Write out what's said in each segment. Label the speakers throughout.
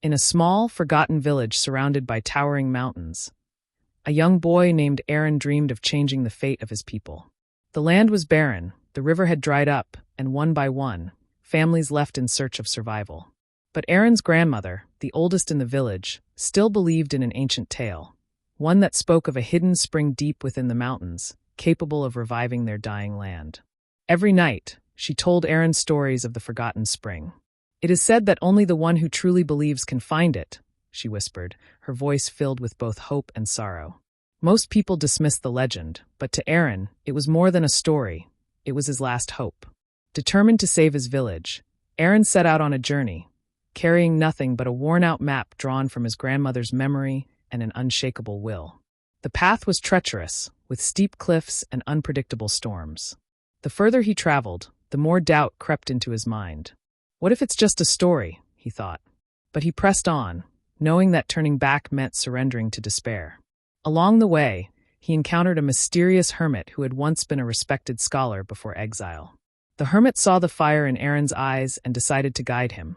Speaker 1: In a small, forgotten village surrounded by towering mountains, a young boy named Arin dreamed of changing the fate of his people. The land was barren, the river had dried up, and one by one, families left in search of survival. But Arin's grandmother, the oldest in the village, still believed in an ancient tale, one that spoke of a hidden spring deep within the mountains, capable of reviving their dying land. Every night, she told Arin stories of the forgotten spring. "It is said that only the one who truly believes can find it," she whispered, her voice filled with both hope and sorrow. Most people dismissed the legend, but to Arin, it was more than a story. It was his last hope. Determined to save his village, Arin set out on a journey, carrying nothing but a worn-out map drawn from his grandmother's memory and an unshakable will. The path was treacherous, with steep cliffs and unpredictable storms. The further he traveled, the more doubt crept into his mind. What if it's just a story, he thought. But he pressed on, knowing that turning back meant surrendering to despair. Along the way, he encountered a mysterious hermit who had once been a respected scholar before exile. The hermit saw the fire in Arin's eyes and decided to guide him,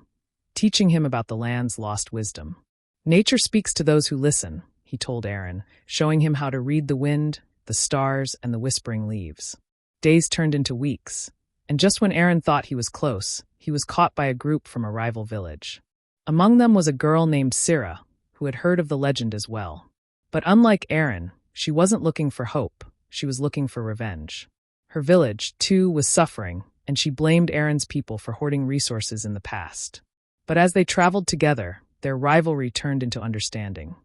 Speaker 1: teaching him about the land's lost wisdom. "Nature speaks to those who listen," he told Arin, showing him how to read the wind, the stars, and the whispering leaves. Days turned into weeks, and just when Arin thought he was close, he was caught by a group from a rival village. Among them was a girl named Sira, who had heard of the legend as well. But unlike Arin, she wasn't looking for hope, she was looking for revenge. Her village, too, was suffering, and she blamed Arin's people for hoarding resources in the past. But as they traveled together, their rivalry turned into understanding.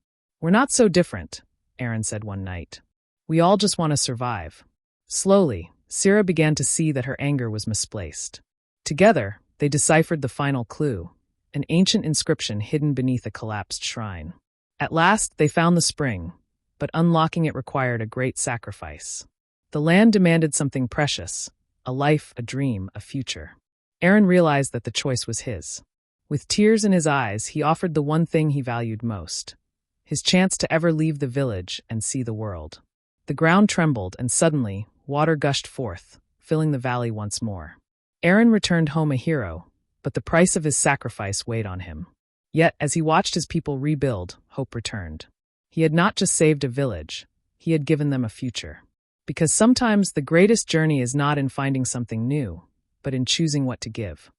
Speaker 1: "We're not so different," Arin said one night. "We all just want to survive." Slowly, Sira began to see that her anger was misplaced. Together, they deciphered the final clue, an ancient inscription hidden beneath a collapsed shrine. At last, they found the spring, but unlocking it required a great sacrifice. The land demanded something precious, a life, a dream, a future. Arin realized that the choice was his. With tears in his eyes, he offered the one thing he valued most, his chance to ever leave the village and see the world. The ground trembled, and suddenly, water gushed forth, filling the valley once more. Arin returned home a hero, but the price of his sacrifice weighed on him. Yet, as he watched his people rebuild, hope returned. He had not just saved a village, he had given them a future. Because sometimes the greatest journey is not in finding something new, but in choosing what to give.